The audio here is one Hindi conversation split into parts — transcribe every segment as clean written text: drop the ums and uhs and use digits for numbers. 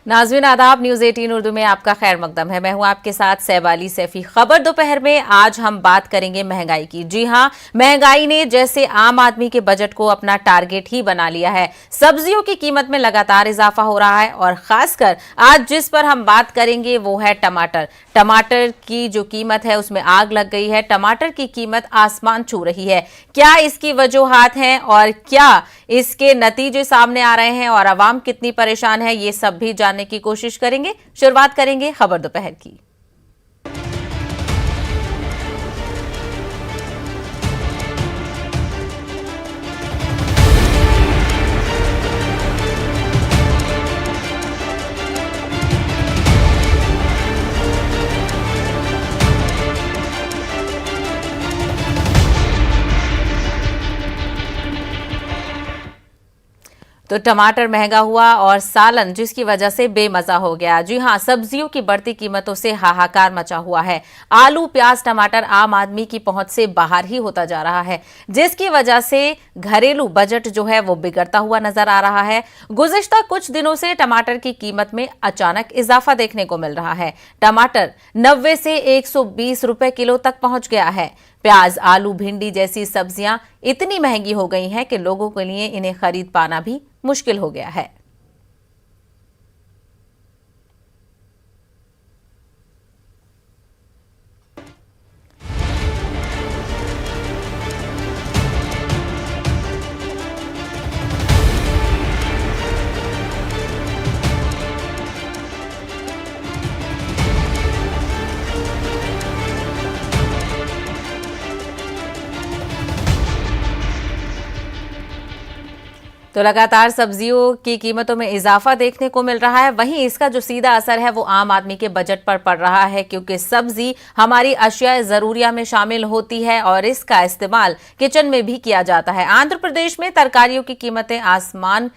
नाज़रीन आदाब, न्यूज 18 उर्दू में आपका खैर मकदम है। मैं हूं आपके साथ सैबाली सैफी। खबर दोपहर में आज हम बात करेंगे महंगाई की। जी हां, महंगाई ने जैसे आम आदमी के बजट को अपना टारगेट ही बना लिया है। सब्जियों की कीमत में लगातार इजाफा हो रहा है और खासकर आज जिस पर हम बात करेंगे वो है टमाटर। टमाटर की जो कीमत है उसमें आग लग गई है। टमाटर की कीमत आसमान छू रही है। क्या इसकी वजूहात हैं और क्या इसके नतीजे सामने आ रहे हैं और आवाम कितनी परेशान है, ये सब भी जानने की कोशिश करेंगे। शुरुआत करेंगे खबर दोपहर की। तो टमाटर महंगा हुआ और सालन जिसकी वजह से बेमजा हो गया। जी हां, सब्जियों की बढ़ती कीमतों से हाहाकार मचा हुआ है। आलू, प्याज, टमाटर आम आदमी की पहुंच से बाहर ही होता जा रहा है, जिसकी वजह से घरेलू बजट जो है वो बिगड़ता हुआ नजर आ रहा है। गुज़िश्ता कुछ दिनों से टमाटर की कीमत में अचानक इजाफा देखने को मिल रहा है। टमाटर 90 से 120 रुपए किलो तक पहुंच गया है। प्याज, आलू, भिंडी जैसी सब्जियां इतनी महंगी हो गई हैं कि लोगों के लिए इन्हें खरीद पाना भी मुश्किल हो गया है। तो लगातार सब्जियों की कीमतों में इजाफा देखने को मिल रहा है। वहीं इसका जो सीधा असर है वो आम आदमी के बजट पर पड़ रहा है, क्योंकि सब्जी हमारी अशिया जरूरिया में शामिल होती है और इसका इस्तेमाल किचन में भी किया जाता है। आंध्र प्रदेश में तरकारियों की कीमतें आसमान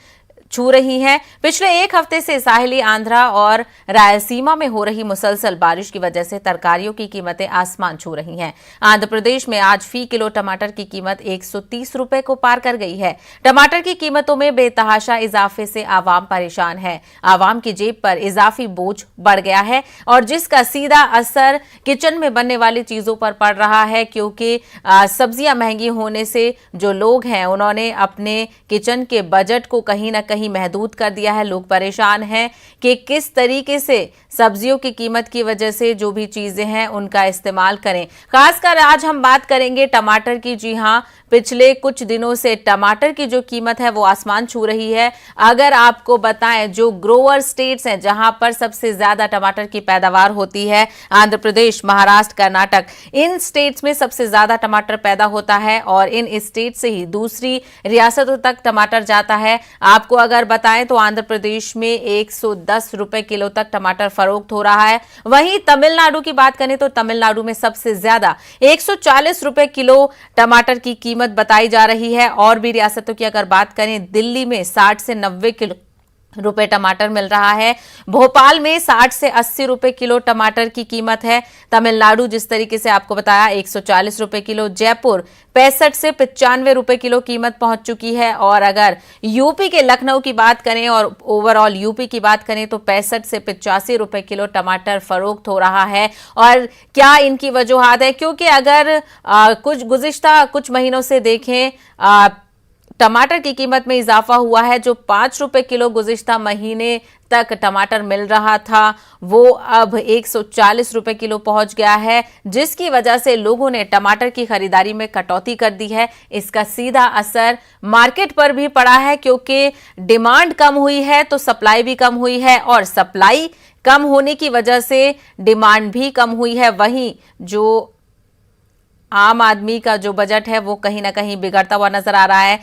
छू रही हैं। पिछले एक हफ्ते से साहिली आंध्रा और रायलसीमा में हो रही मुसलसल बारिश की वजह से तरकारियों की कीमतें आसमान छू रही हैं। आंध्र प्रदेश में आज फी किलो टमाटर की कीमत 130 रुपए को पार कर गई है। टमाटर की कीमतों में बेतहाशा इजाफे से आवाम परेशान है। आवाम की जेब पर इजाफी बोझ बढ़ गया है और जिसका सीधा असर किचन में बनने वाली चीजों पर पड़ रहा है, क्योंकि सब्जियां महंगी होने से जो लोग हैं उन्होंने अपने किचन के बजट को कहीं ना कहीं महदूद कर दिया है। लोग परेशान हैं कि किस तरीके से सब्जियों की कीमत की वजह से जो भी चीजें हैं उनका इस्तेमाल करें। खासकर आज हम बात करेंगे टमाटर की। जी हां, पिछले कुछ दिनों से टमाटर की जो कीमत है वो आसमान छू रही है। अगर आपको बताएं, जो ग्रोअर स्टेट्स हैं जहां पर सबसे ज्यादा टमाटर की पैदावार होती है, आंध्र प्रदेश, महाराष्ट्र, कर्नाटक, इन स्टेट्स में सबसे ज्यादा टमाटर पैदा होता है और इन स्टेट से ही दूसरी रियासतों तक टमाटर जाता है। आपको अगर बताएं तो आंध्र प्रदेश में 110 रुपए किलो तक टमाटर फरोख्त हो रहा है। वहीं तमिलनाडु की बात करें तो तमिलनाडु में सबसे ज्यादा 140 रुपए किलो टमाटर की कीमत बताई जा रही है। और भी रियासतों की अगर बात करें, दिल्ली में 60 से 90 किलो रुपए टमाटर मिल रहा है। भोपाल में 60 से 80 रुपए किलो टमाटर की कीमत है। तमिलनाडु जिस तरीके से आपको बताया 140 रुपए किलो। जयपुर 65 से 95 रुपए किलो कीमत पहुंच चुकी है। और अगर यूपी के लखनऊ की बात करें और ओवरऑल यूपी की बात करें तो 65 से 85 रुपए किलो टमाटर फरोख्त हो रहा है। और क्या इनकी वजूहात है? क्योंकि अगर कुछ गुज़िश्ता कुछ महीनों से देखें, टमाटर की कीमत में इजाफा हुआ है। जो 5 रुपए किलो गुज़िश्ता महीने तक टमाटर मिल रहा था वो अब 140 रुपए किलो पहुंच गया है, जिसकी वजह से लोगों ने टमाटर की खरीदारी में कटौती कर दी है। इसका सीधा असर मार्केट पर भी पड़ा है, क्योंकि डिमांड कम हुई है तो सप्लाई भी कम हुई है और सप्लाई कम होने की वजह से डिमांड भी कम हुई है। वहीं जो आम आदमी का जो बजट है वो कहीं ना कहीं बिगड़ता हुआ नजर आ रहा है।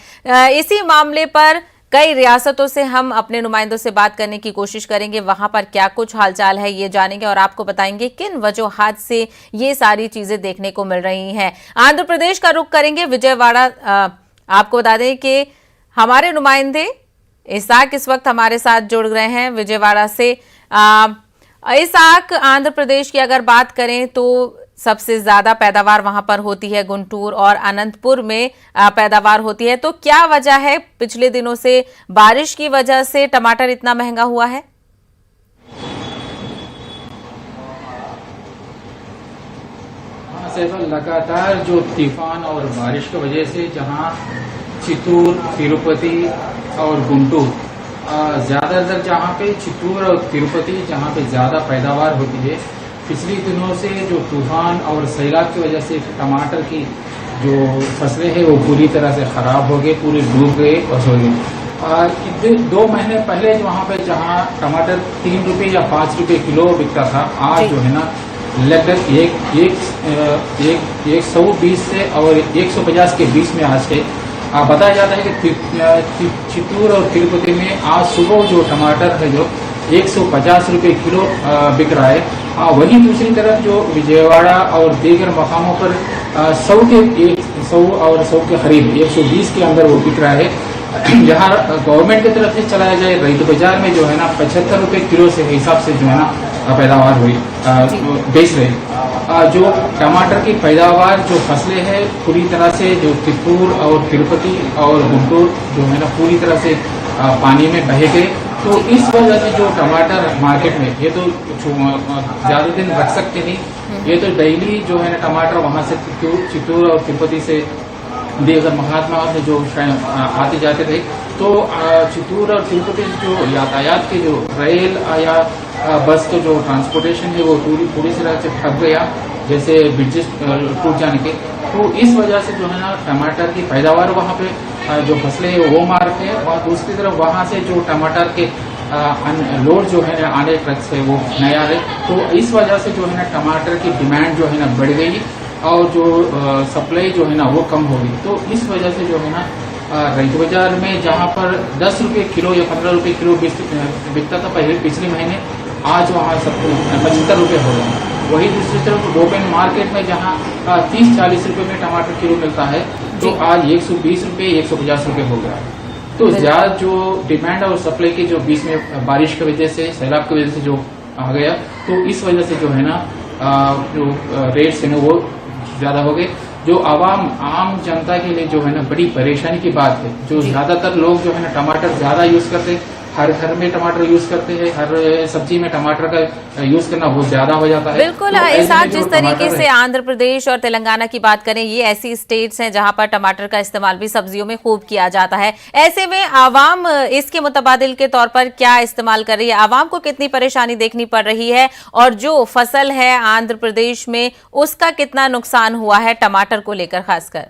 इसी मामले पर कई रियासतों से हम अपने नुमाइंदों से बात करने की कोशिश करेंगे, वहां पर क्या कुछ हालचाल है ये जानेंगे और आपको बताएंगे किन वजूहात से ये सारी चीजें देखने को मिल रही हैं। आंध्र प्रदेश का रुख करेंगे, विजयवाड़ा। आपको बता दें कि हमारे नुमाइंदे इसाक इस वक्त हमारे साथ जुड़ रहे हैं विजयवाड़ा से। इसाक, आंध्र प्रदेश की अगर बात करें तो सबसे ज्यादा पैदावार वहां पर होती है गुंटूर और अनंतपुर में पैदावार होती है, तो क्या वजह है पिछले दिनों से बारिश की वजह से टमाटर इतना महंगा हुआ है? सैफल, लगातार जो तूफान और बारिश की वजह से जहां चित्तूर, तिरुपति और गुंटूर, ज्यादातर जहां पे चित्तूर और तिरुपति जहां पे ज्यादा पैदावार होती है, पिछले दिनों से जो तूफान और सैलाब की वजह से टमाटर की जो फसलें हैं वो पूरी तरह से खराब हो गए, पूरे डूब गए और सो गए। 2 महीने पहले वहां पे जहां टमाटर 3 रुपये या 5 रुपये किलो बिकता था, आज जो है ना लगभग 120 से और 150 के बीच में आज के बताया जाता है कि चित्तूर और तिरुपति में आज सुबह जो टमाटर है जो 150 रुपये किलो बिक रहा है। वहीं दूसरी तरफ जो विजयवाड़ा और दीगर मकामों पर 100 और 100 के करीब 120 के अंदर वो बिक रहा है। जहाँ गवर्नमेंट की तरफ से चलाया जाए रईत बाजार में जो है ना 75 रुपये किलो से हिसाब से जो है ना पैदावार हुई बेच रहे। जो टमाटर की पैदावार जो फसलें हैं पूरी तरह से जो चित्तूर और तिरुपति और गुंटूर जो है ना पूरी तरह से पानी में बह गए। तो इस वजह से जो टमाटर मार्केट में ये तो ज्यादा दिन रख सकते नहीं, ये तो डेली जो है ना टमाटर वहां से चित्तूर और तिरुपति से अगर महात्मा से जो आते जाते थे तो चित्तूर और तिरुपति जो यातायात के जो रेल या बस का जो ट्रांसपोर्टेशन है वो पूरी तरह से ठप गया, जैसे ब्रिजेस टूट जाने के। तो इस वजह से जो है ना टमाटर की पैदावार वहाँ पे जो फसलें है वो मार के, और दूसरी तरफ वहाँ से जो टमाटर के लोड जो है ना आने ट्रक से वो नया है। तो इस वजह से जो है ना टमाटर की डिमांड जो है ना बढ़ गई और जो सप्लाई जो है ना वो कम हो गई। तो इस वजह से जो है ना रईत बाजार में जहाँ पर 10 रुपये किलो या 15 रुपये किलो बिकता था पहले पिछले महीने, आज वहाँ 75 रुपये हो गए। वही दूसरी तरफ ओपन मार्केट में जहाँ 30-40 रुपये में टमाटर किलो मिलता है तो आज 120 रुपये 150 रुपये हो गया। तो ज्यादा जो डिमांड और सप्लाई के जो बीच में बारिश की वजह से, सैलाब की वजह से जो आ गया, तो इस वजह से जो है ना जो रेट्स है ना वो ज्यादा हो गए। जो आम जनता के लिए जो है ना बड़ी परेशानी की बात है। जो ज्यादातर लोग जो है ना टमाटर ज्यादा यूज करते हैं, हर घर में टमाटर यूज करते हैं, हर सब्जी में टमाटर का यूज करना बहुत ज्यादा हो जाता है। बिल्कुल, तो इस आज जिस तरीके से आंध्र प्रदेश और तेलंगाना की बात करें, ये ऐसी स्टेट्स हैं जहां पर टमाटर का इस्तेमाल भी सब्जियों में खूब किया जाता है। ऐसे में आवाम इसके मुतबादिल के तौर पर क्या इस्तेमाल कर रही है, आवाम को कितनी परेशानी देखनी पड़ रही है, और जो फसल है आंध्र प्रदेश में उसका कितना नुकसान हुआ है टमाटर को लेकर खासकर?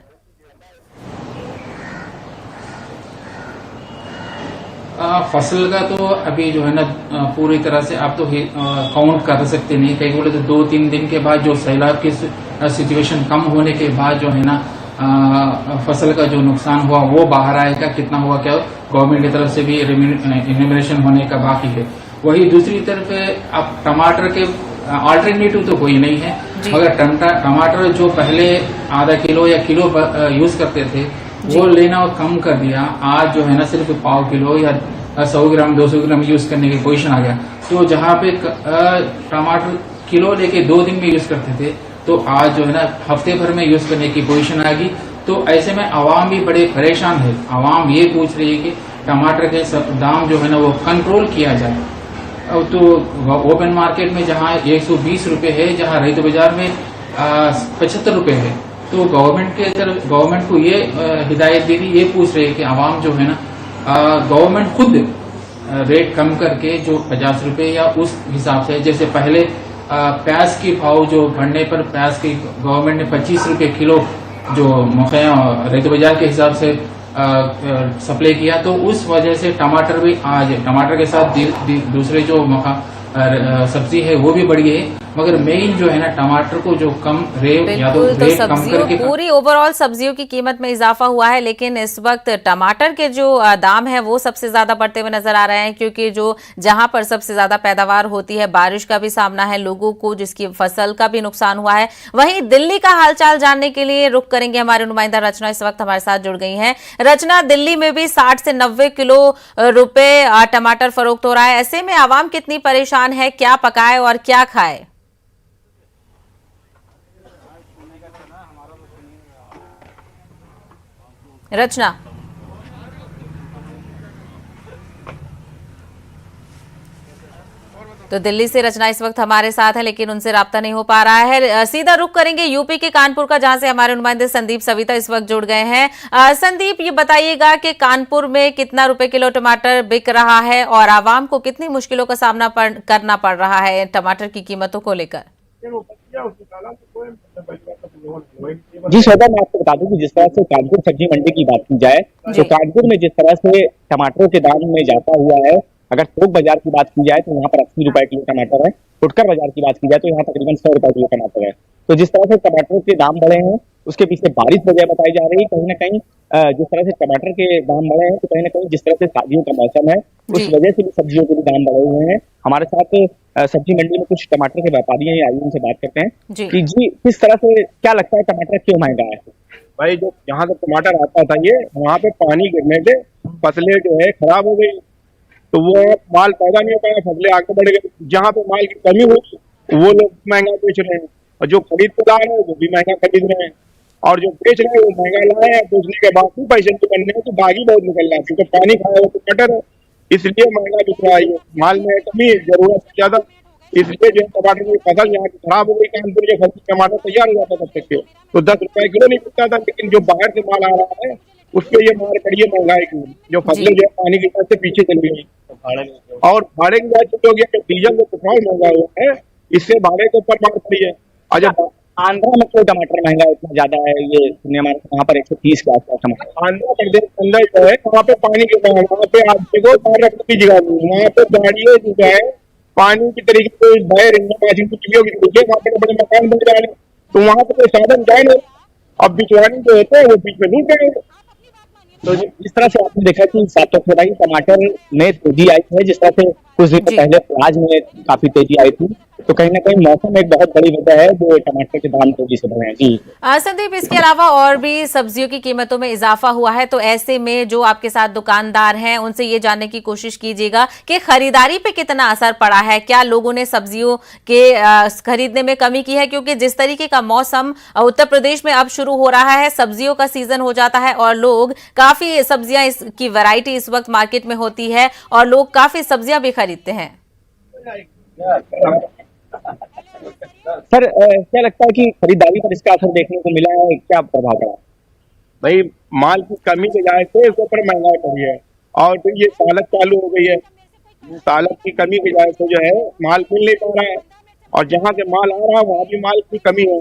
फसल का तो अभी जो है ना पूरी तरह से आप तो काउंट कर सकते नहीं। कई बोले तो 2-3 दिन के बाद जो सैलाब की सिचुएशन कम होने के बाद जो है ना फसल का जो नुकसान हुआ वो बाहर आएगा, कितना हुआ क्या गवर्नमेंट की तरफ से भी इन्यूमरेशन होने का बाकी है। वही दूसरी तरफ अब टमाटर के अल्टरनेटिव तो कोई नहीं है, मगर टमाटर जो पहले आधा किलो या किलो यूज करते थे वो लेना कम कर दिया। आज जो है ना सिर्फ पाव किलो या 100 ग्राम 200 ग्राम यूज करने की पोजीशन आ गया। तो जहाँ पे टमाटर किलो लेके 2 दिन में यूज करते थे तो आज जो है ना हफ्ते भर में यूज करने की पोजीशन आ गई। तो ऐसे में आवाम भी बड़े परेशान है। आवाम ये पूछ रही है कि टमाटर के दाम जो है ना वो कंट्रोल किया जाए। तो ओपन मार्केट में जहाँ 120 रुपये है, जहाँ रईत बाजार में 75 रुपये है, तो गवर्नमेंट को ये हिदायत दी थी, ये पूछ रहे हैं कि आवाम जो है ना गवर्नमेंट खुद रेट कम करके जो 50 रुपये या उस हिसाब से, जैसे पहले प्याज की भाव जो बढ़ने पर प्याज की गवर्नमेंट ने 25 रुपये किलो जो मुखैया रईत बाजार के हिसाब से सप्लाई किया, तो उस वजह से टमाटर भी आज टमाटर के साथ दूसरे जो सब्जी है वो भी बढ़ी है। मगर मेन जो है ना टमाटर को जो कम रेट या तो रेट कम करके पूरी ओवरऑल सब्जियों की कीमत में इजाफा हुआ है, लेकिन इस वक्त टमाटर के जो दाम है वो सबसे ज्यादा बढ़ते हुए नजर आ रहे हैं, क्योंकि जो जहां पर सबसे ज्यादा पैदावार होती है, बारिश का भी सामना है लोगों को, जिसकी फसल का भी नुकसान हुआ है। वहीं दिल्ली का हालचाल जानने के लिए रुख करेंगे, हमारे नुमाइंदा रचना इस वक्त हमारे साथ जुड़ गई हैं। रचना, दिल्ली में भी 60 से 90 किलो रुपए टमाटर फरोख्त हो रहा है। ऐसे में आवाम कितनी परेशान है, क्या पकाए और क्या खाए? रचना, तो दिल्ली से रचना इस वक्त हमारे साथ है, लेकिन उनसे राब्ता नहीं हो पा रहा है। सीधा रुख करेंगे यूपी के कानपुर का, जहां से हमारे नुमाइंदे संदीप सविता इस वक्त जुड़ गए हैं। संदीप, ये बताइएगा कि कानपुर में कितना रुपए किलो टमाटर बिक रहा है और आवाम को कितनी मुश्किलों का सामना करना पड़ रहा है टमाटर की कीमतों को लेकर? जी श्वेता, मैं आपको बता दूं कि जिस तरह से कानपुर सब्जी मंडी की बात की जाए तो कानपुर में जिस तरह से टमाटरों के दाम में इजाफा हुआ है, अगर थोक बाजार की बात की जाए तो यहाँ पर 80 रुपए किलो टमाटर है, फुटकर बाजार की बात की जाए तो यहाँ तकरीबन 100 रुपए किलो टमाटर है। तो जिस तरह से टमाटरों के दाम बढ़े हैं उसके पीछे बारिश वजह बताई जा रही है। कहीं ना कहीं जिस तरह से टमाटर के दाम बढ़े हैं तो कहीं ना कहीं जिस तरह से शादियों का मौसम है उस वजह से भी सब्जियों के भी दाम बढ़े हुए हैं। हमारे साथ सब्जी मंडी में कुछ टमाटर के व्यापारी हैं, आइए उनसे बात करते हैं कि जी किस तरह से क्या लगता है टमाटर क्यों महंगा है? भाई जो यहाँ से टमाटर आता था ये वहाँ पे पानी गिरने से फसलें जो है खराब हो गई, तो वो माल पैदा नहीं हो पाया, फसलें आगे बढ़ गई। जहाँ पे माल की कमी हुई वो लोग महंगा बेच रहे हैं और जो खरीद के ला रहे हैं वो भी महंगा खरीद रहे हैं और जो बेच रहे हैं वो महंगा लाए हैं। बेचने के बाद भी पैसे नहीं बनने हैं तो भागी बहुत निकल रहा है क्योंकि पानी खाया हुआ टमाटर है, इसलिए महंगा बिक रहा है। माल में कमी, जरूरत से ज्यादा, इसलिए जो टमाटर की फसल यहाँ की खराब हो गई। कानपुर के फसल टमाटर तैयार हो जाता तब तक के तो 10 रुपए किलो नहीं बिकता था, लेकिन जो बाहर से माल आ रहा है उस पर ये मार पड़ी है महंगाई की। जो फसलें जो है पानी की वजह से पीछे चली गई और भाड़े की वजह से हो गया, डीजल जो पेट्रोल महंगा हुआ है इससे भाड़े के ऊपर मार पड़ी है। और जब आंध्रा में क्यों टमाटर महंगा इतना ज्यादा है? ये सुनने हमारे वहाँ पर 130 के आसपास टमाटर। आंध्र प्रदेश के अंदर जो है वहाँ पे पानी के दाम, वहाँ पे आप देखो बाहर रखने की जगह नहीं, वहाँ पे गाड़ियाँ जो है पानी की तरीके से बह रही है, की चिड़ियों की तरीके वहाँ पे बड़े मकान बन जा रहे हैं, तो वहाँ पे कोई साधन जाए नहीं। अब बिचवानी जो होते हैं वो बीच में लूट गए। तो जिस तरह से आपने देखा कि सातों टमाटर में तेजी आई है, जिस तरह से कुछ दिन पहले प्याज में काफी तेजी आई थी, तो कहीं ना कहीं मौसम एक बहुत बड़ी वजह है जो टमाटर के दाम तेजी से बढ़े हैं। जी संदीप, इसके अलावा और भी सब्जियों की कीमतों में इजाफा हुआ है, तो ऐसे में जो आपके साथ दुकानदार हैं उनसे ये जानने की कोशिश कीजिएगा कि खरीदारी पे कितना असर पड़ा है। क्या लोगों ने सब्जियों के खरीदने में कमी की है? क्योंकि जिस तरीके का मौसम उत्तर प्रदेश में अब शुरू हो रहा है, सब्जियों का सीजन हो जाता है और लोग काफी सब्जियां की वैरायटी इस वक्त मार्केट में होती है और लोग काफी सब्जियां भी खरीदते हैं। सर क्या लगता है कि खरीदारी पर इसका असर देखने को मिला है? क्या प्रभाव पड़ा? भाई माल की कमी के वजह से इसके ऊपर महंगाई बढ़ी है और फिर ये सालत चालू हो गई है। सालत की कमी की वजह से जो है माल मिल नहीं पा रहा है और जहाँ से माल आ रहा है वहाँ भी माल की कमी है।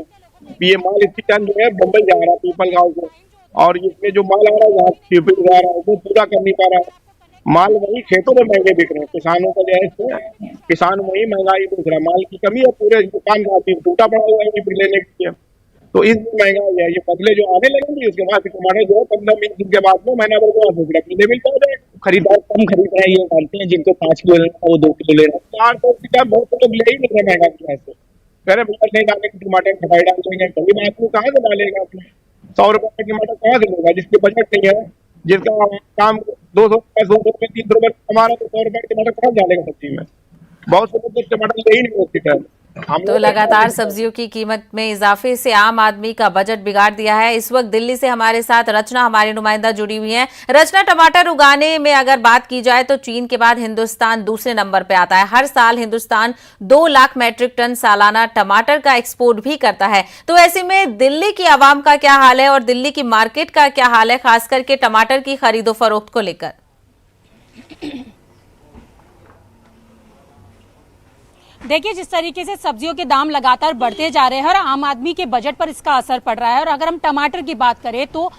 ये माल इसी टाइम जो है बम्बई जा रहा है पीपल गाँव से, और इसमें जो माल आ रहा है वहाँ शिपिंग जा रहा है वो पूरा कर नहीं पा रहा है। माल वही खेतों में महंगे बिक रहे हैं, किसानों का जो है किसान वही महंगाई बिक रहा है। माल की कमी है, पूरे दुकान का टूटा पड़ा हुआ है लेने के लिए, तो इसमें महंगाई है। ये फसलें जो आने लगेंगी उसके बाद टमाटर जो है 15-20 दिन के बाद में महीना भर के बाद मिलने मिलता है। खरीदार कम खरीद रहे हैं, ये मानते हैं जिनको 5 किलो लेना है वो 2 किलो ले रहे हैं। 400 का बहुत लोग ले ही नहीं रहे महंगा की वजह से। कह रहे भैया नहीं डालेंगे टमाटर, खटाई डाल देंगे, गरीब आदमी कहाँ से डालेगा अपने 100 रुपए का टमाटर कहाँ से लेगा जिसके बजट नहीं है, जिसका काम 200 रुपए 300 रुपए कमा रहा है, तो 100 रुपए टमाटर कहाँ डालेगा सब्जी में? बहुत से लोग टमाटर ले ही नहीं होती है। तो लगातार सब्जियों की कीमत में इजाफे से आम आदमी का बजट बिगाड़ दिया है। इस वक्त दिल्ली से हमारे साथ रचना, हमारी नुमाइंदा, जुड़ी हुई हैं। रचना, टमाटर उगाने में अगर बात की जाए तो चीन के बाद हिंदुस्तान दूसरे नंबर पे आता है। हर साल हिंदुस्तान 2 लाख मैट्रिक टन सालाना टमाटर का एक्सपोर्ट भी करता है। तो ऐसे में दिल्ली की आवाम का क्या हाल है और दिल्ली की मार्केट का क्या हाल है, खास करके टमाटर की खरीदो फरोख्त को लेकर? देखिए, जिस तरीके से सब्जियों के दाम लगातार बढ़ते जा रहे हैं और आम आदमी के बजट पर इसका असर पड़ रहा है। और अगर हम टमाटर की बात करें तो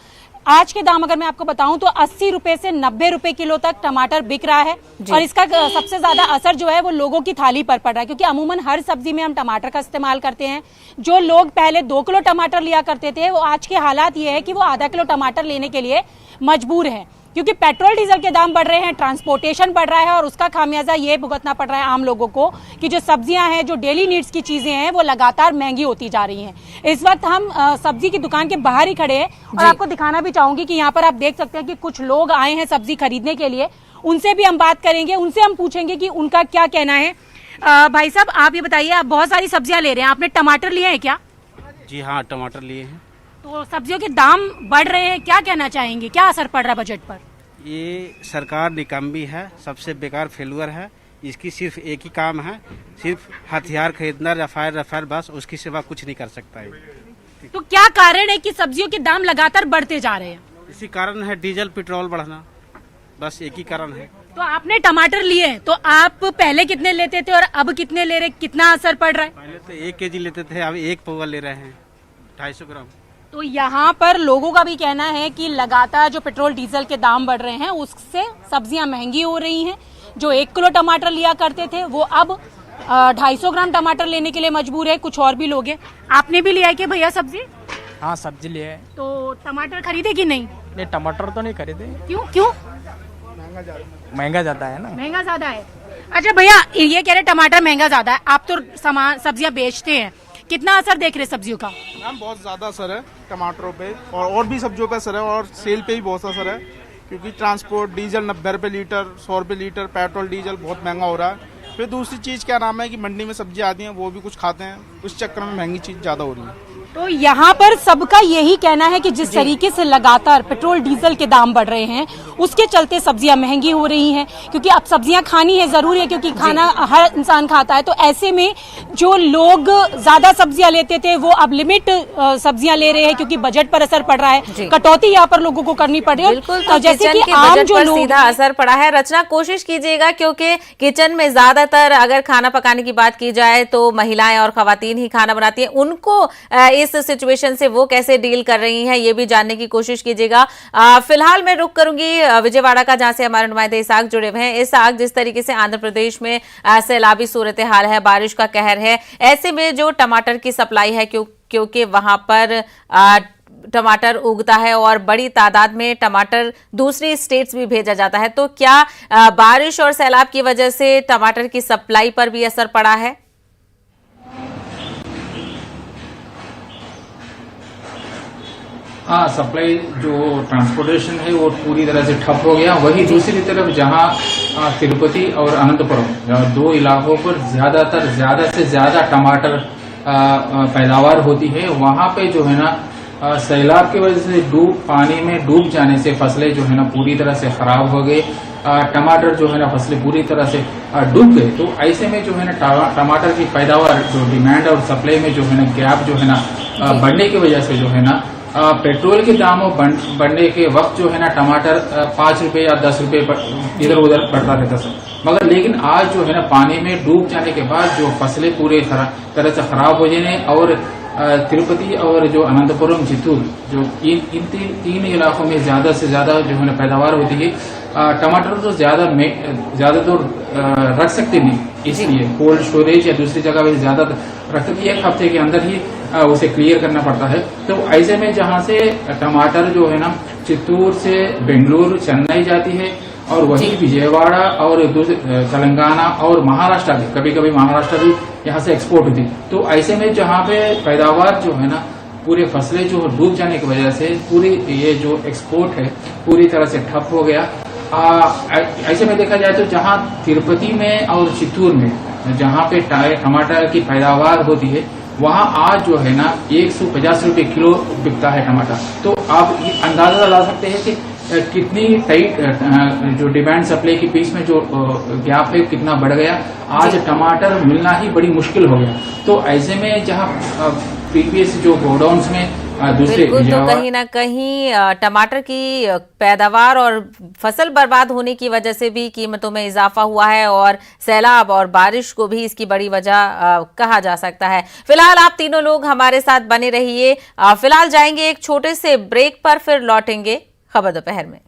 आज के दाम अगर मैं आपको बताऊं तो 80 रुपए से 90 रुपए किलो तक टमाटर बिक रहा है और इसका सबसे ज्यादा असर जो है वो लोगों की थाली पर पड़ रहा है, क्योंकि अमूमन हर सब्जी में हम टमाटर का इस्तेमाल करते हैं। जो लोग पहले 2 किलो टमाटर लिया करते थे वो आज के हालात ये है कि वो आधा किलो टमाटर लेने के लिए मजबूर है, क्योंकि पेट्रोल डीजल के दाम बढ़ रहे हैं, ट्रांसपोर्टेशन बढ़ रहा है और उसका खामियाजा ये भुगतना पड़ रहा है आम लोगों को कि जो सब्जियां हैं, जो डेली नीड्स की चीजें हैं, वो लगातार महंगी होती जा रही हैं। इस वक्त हम सब्जी की दुकान के बाहर ही खड़े हैं और आपको दिखाना भी चाहूंगी कि यहाँ पर आप देख सकते हैं कि कुछ लोग आए हैं सब्जी खरीदने के लिए। उनसे भी हम बात करेंगे, उनसे हम पूछेंगे कि उनका क्या कहना है। भाई साहब, आप ये बताइए, आप बहुत सारी सब्जियां ले रहे हैं, आपने टमाटर लिए हैं क्या? जी हाँ, टमाटर लिए हैं। तो सब्जियों के दाम बढ़ रहे हैं, क्या कहना चाहेंगे, क्या असर पड़ रहा है बजट पर? ये सरकार निकम्मी है, सबसे बेकार फेलुअर है। इसकी सिर्फ एक ही काम है, सिर्फ हथियार खरीदना, रफाल बस, उसकी सिवा कुछ नहीं कर सकता है। तो क्या कारण है कि सब्जियों के दाम लगातार बढ़ते जा रहे हैं? इसी कारण है डीजल पेट्रोल बढ़ना, बस एक ही कारण है। तो आपने टमाटर लिए हैं, तो आप पहले कितने लेते थे और अब कितने ले रहे, कितना असर पड़ रहा है? पहले तो 1 केजी लेते थे, अब 1 पौवा ले रहे हैं, 250 ग्राम। तो यहाँ पर लोगों का भी कहना है कि लगातार जो पेट्रोल डीजल के दाम बढ़ रहे हैं उससे सब्जियां महंगी हो रही हैं। जो 1 किलो टमाटर लिया करते थे वो अब 250 ग्राम टमाटर लेने के लिए मजबूर है। कुछ और भी लोग हैं। आपने भी लिया है कि भैया सब्जी? हाँ, सब्जी लिए। तो टमाटर खरीदे कि नहीं? नहीं, टमाटर तो नहीं खरीदे। क्यों क्यों? महंगा ज्यादा है ना। महंगा ज्यादा है। अच्छा भैया, ये कह रहे टमाटर महंगा ज्यादा है, आप तो सामान सब्जियां बेचते हैं, कितना असर देख रहे सब्जियों का? मैम बहुत ज़्यादा असर है टमाटरों पे, और भी सब्जियों पे असर है, और सेल पे भी बहुत असर है, क्योंकि ट्रांसपोर्ट डीजल 90 रुपये लीटर, 100 रुपये लीटर, पेट्रोल डीजल बहुत महंगा हो रहा है। फिर दूसरी चीज़ क्या नाम है कि मंडी में सब्जी आती हैं, वो भी कुछ खाते हैं, उस चक्कर में महंगी चीज़ ज़्यादा हो रही है। तो यहाँ पर सबका यही कहना है कि जिस तरीके से लगातार पेट्रोल डीजल के दाम बढ़ रहे हैं उसके चलते सब्जियां महंगी हो रही हैं, क्योंकि अब सब्जियां खानी है, जरूरी है, क्योंकि खाना हर इंसान खाता है। तो ऐसे में जो लोग ज्यादा सब्जियां लेते थे वो अब लिमिट सब्जियां ले रहे हैं, क्योंकि बजट पर असर पड़ रहा है। कटौती यहाँ पर लोगों को करनी पड़ रही है। बिल्कुल, तो जैसे कि किचन के आम बजट जो पर लोग सीधा असर पड़ा है। रचना, कोशिश कीजिएगा, क्योंकि किचन में ज्यादातर अगर खाना पकाने की बात की जाए तो महिलाएं और खवातीन ही खाना बनाती हैं, उनको इस सिचुएशन से वो कैसे डील कर रही हैं ये भी जानने की कोशिश कीजिएगा। फिलहाल मैं रुक करूंगी विजयवाड़ा का, जहां से हमारे नुमाइंदे इसहाक जुड़े हुए हैं। इसहाक, जिस तरीके से आंध्र प्रदेश में सैलाबी सूरत हाल है, बारिश का कहर है, ऐसे में जो टमाटर की सप्लाई है, क्योंकि वहां पर टमाटर उगता है और बड़ी तादाद में टमाटर दूसरी स्टेट्स भी भेजा जाता है, तो क्या बारिश और सैलाब की वजह से टमाटर की सप्लाई पर भी असर पड़ा है? हाँ, सप्लाई जो ट्रांसपोर्टेशन है वो पूरी तरह से ठप हो गया। वही दूसरी तरफ जहाँ तिरुपति और अनंतपुरम 2 इलाकों पर ज्यादा से ज्यादा टमाटर पैदावार होती है, वहां पे जो है ना सैलाब की वजह से पानी में डूब जाने से फसलें जो है ना पूरी तरह से खराब हो गए। टमाटर जो है ना फसलें पूरी तरह से डूब गए। तो ऐसे में जो है ना टमाटर की पैदावार, जो डिमांड और सप्लाई में जो है ना गैप जो है ना बढ़ने की वजह से जो है ना पेट्रोल के दामों बढ़ने के वक्त जो है ना टमाटर 5 रुपए या 10 रुपए इधर उधर बढ़ता रहता था। मगर लेकिन आज जो है ना पानी में डूब जाने के बाद जो फसलें पूरे तरह से खराब हो जाने, और तिरुपति और जो अनंतपुरम, चित्तूर, जो इन तीन इलाकों में ज्यादा से ज्यादा जो है ना पैदावार होती है। टमाटर तो ज्यादा तो रख सकते नहीं, इसलिए कोल्ड स्टोरेज या दूसरी जगह पे ज्यादा रख सकते, 1 हफ्ते के अंदर ही उसे क्लियर करना पड़ता है। तो ऐसे में जहां से टमाटर जो है ना चित्तूर से बेंगलुरु, चेन्नई जाती है, और वही विजयवाड़ा और तेलंगाना और महाराष्ट्र भी, कभी कभी महाराष्ट्र भी यहाँ से एक्सपोर्ट होती। तो ऐसे में जहाँ पे पैदावार जो है ना पूरे फसलें जो डूब जाने की वजह से पूरी ये जो एक्सपोर्ट है पूरी तरह से ठप हो गया। ऐसे में देखा जाए तो जहाँ तिरुपति में और चित्तूर में जहाँ पे टमाटर की पैदावार होती है, वहाँ आज जो है ना 150 रुपए किलो बिकता है टमाटर। तो आप अंदाजा लगा सकते हैं कि कितनी टाइट जो डिमांड सप्लाई के बीच में जो गैप है कितना बढ़ गया। आज टमाटर मिलना ही बड़ी मुश्किल हो गया। तो ऐसे में जहाँ प्रीवियस जो गोडाउन्स में दूसरे, तो कहीं ना कहीं टमाटर की पैदावार और फसल बर्बाद होने की वजह से भी कीमतों में इजाफा हुआ है, और सैलाब और बारिश को भी इसकी बड़ी वजह कहा जा सकता है। फिलहाल आप तीनों लोग हमारे साथ बने रहिए। फिलहाल जाएंगे एक छोटे से ब्रेक पर, फिर लौटेंगे खबर दोपहर में।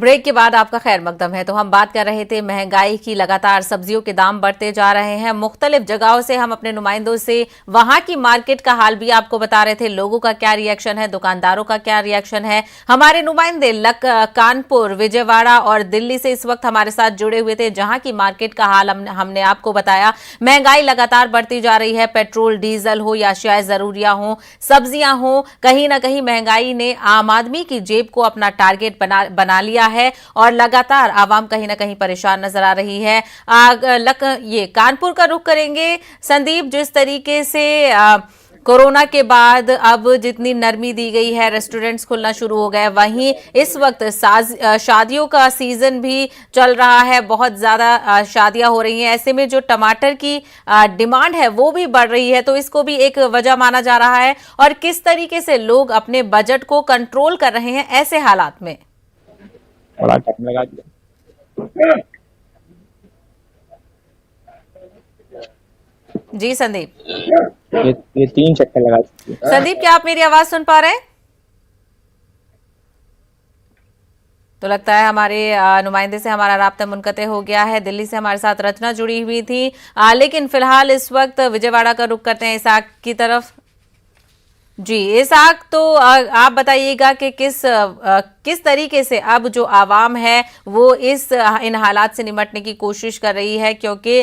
ब्रेक के बाद आपका खैर मकदम है। तो हम बात कर रहे थे महंगाई की, लगातार सब्जियों के दाम बढ़ते जा रहे हैं। मुख्तलिफ जगहों से हम अपने नुमाइंदों से वहां की मार्केट का हाल भी आपको बता रहे थे, लोगों का क्या रिएक्शन है, दुकानदारों का क्या रिएक्शन है। हमारे नुमाइंदे कानपुर, विजयवाड़ा और दिल्ली से इस वक्त हमारे साथ जुड़े हुए थे, जहां की मार्केट का हाल हमने आपको बताया। महंगाई लगातार बढ़ती जा रही है, पेट्रोल डीजल हो या अशियाए जरूरिया हो, सब्जियां हो, कहीं ना कहीं महंगाई ने आम आदमी की जेब को अपना टारगेट बना लिया है और लगातार आवाम कहीं ना कहीं परेशान नजर आ रही है। ये कानपुर का रुख करेंगे। संदीप, जिस तरीके से कोरोना के बाद अब जितनी नरमी दी गई है, रेस्टोरेंट्स खुलना शुरू हो गए, वहीं इस वक्त शादियों का सीजन भी चल रहा है, बहुत ज्यादा शादियां हो रही हैं। ऐसे में जो टमाटर की डिमांड है वो भी बढ़ रही है, तो इसको भी एक वजह माना जा रहा है। और किस तरीके से लोग अपने बजट को कंट्रोल कर रहे हैं ऐसे हालात में? बड़ा टाइम लगा दिया। जी संदीप, ये 3 चक्कर लगा चुके हैं। संदीप, क्या आप मेरी आवाज सुन पा रहे हैं? तो लगता है हमारे नुमाइंदे से हमारा राब्ता मुनक़ते हो गया है। दिल्ली से हमारे साथ रचना जुड़ी हुई थी, लेकिन फिलहाल इस वक्त विजयवाड़ा का रुख करते हैं इसाक की तरफ। जी इसाक, तो आप बताइएगा कि किस तरीके से अब जो आवाम है वो इन हालात से निपटने की कोशिश कर रही है, क्योंकि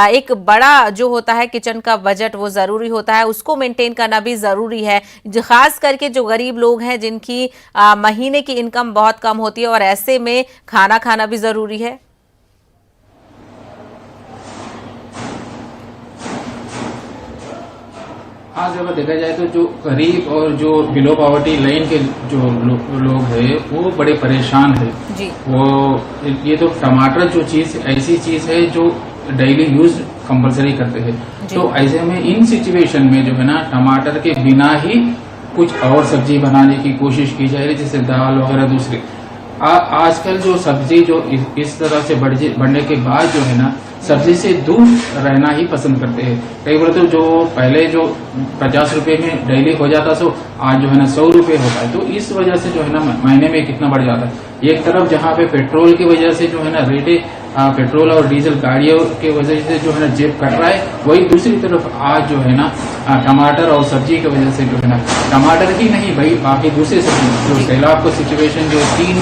एक बड़ा जो होता है किचन का बजट वो ज़रूरी होता है, उसको मेंटेन करना भी ज़रूरी है, खास करके जो गरीब लोग हैं जिनकी महीने की इनकम बहुत कम होती है, और ऐसे में खाना खाना भी ज़रूरी है। आज अगर देखा जाए तो जो गरीब और जो बिलो पॉवर्टी लाइन के जो लोग हैं वो बड़े परेशान है जी। वो ये तो टमाटर जो चीज ऐसी चीज है जो डेली यूज कंपलसरी करते हैं, तो ऐसे में इन सिचुएशन में जो है ना टमाटर के बिना ही कुछ और सब्जी बनाने की कोशिश की जाए, जैसे दाल वगैरह दूसरी। आजकल जो सब्जी जो इस तरह से बढ़ने के बाद जो है ना सब्जी से दूर रहना ही पसंद करते हैं। कई बार तो जो पहले जो 50 रुपए में डेली हो जाता सो आज जो है ना 100 रुपए होता है, तो इस वजह से जो है ना महीने में कितना बढ़ जाता है। एक तरफ जहाँ पे पेट्रोल की वजह से जो है ना रेटे पेट्रोल और डीजल गाड़ियों के वजह से जो है ना जेब कट रहा है, वही दूसरी तरफ आज जो है ना टमाटर और सब्जी की वजह से जो है ना टमाटर ही नहीं भाई बाकी दूसरे सब्जी जो सैलाब का सिचुएशन जो 3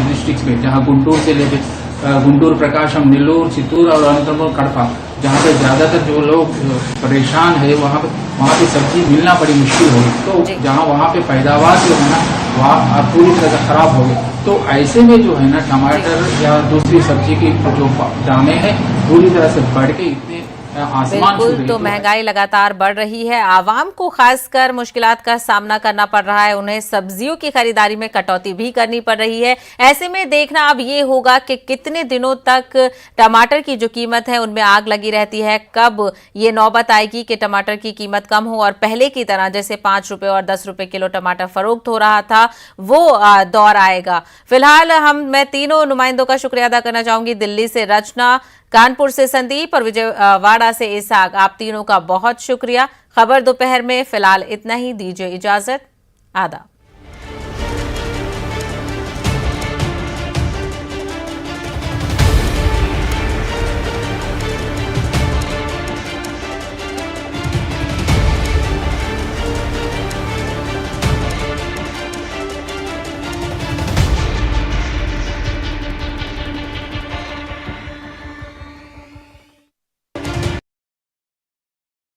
डिस्ट्रिक्ट में, जहाँ गुंटूर से लेकर गुंटूर, प्रकाशम, नेल्लूर, चित्तूर और अनंतपुर, कड़पा, जहाँ पे ज्यादातर जो लोग परेशान है वहाँ पे सब्जी मिलना बड़ी मुश्किल होगी। तो जहाँ वहाँ पे पैदावार जो है ना वहाँ पूरी तरह से खराब हो गई, तो ऐसे में जो है ना टमाटर या दूसरी सब्जी की जो दामें हैं पूरी तरह से बढ़ के इतने आसमान छू बिल्कुल। तो महंगाई लगातार बढ़ रही है, आवाम को खासकर मुश्किलात का सामना करना पड़ रहा है, उन्हें सब्जियों की खरीदारी में कटौती भी करनी पड़ रही है। ऐसे में देखना अब ये होगा कि कितने दिनों तक टमाटर की जो कीमत है उनमें आग लगी रहती है, कब ये नौबत आएगी कि टमाटर की कीमत कम हो और पहले की तरह जैसे 5 रुपए और 10 रुपए किलो टमाटर फरोख्त हो रहा था वो दौर आएगा। फिलहाल मैं तीनों नुमाइंदों का शुक्रिया अदा करना चाहूंगी। दिल्ली से रचना, कानपुर से संदीप और विजयवाड़ा से इसाक, आप तीनों का बहुत शुक्रिया। खबर दोपहर में फिलहाल इतना ही, दीजिए इजाजत, आदाब।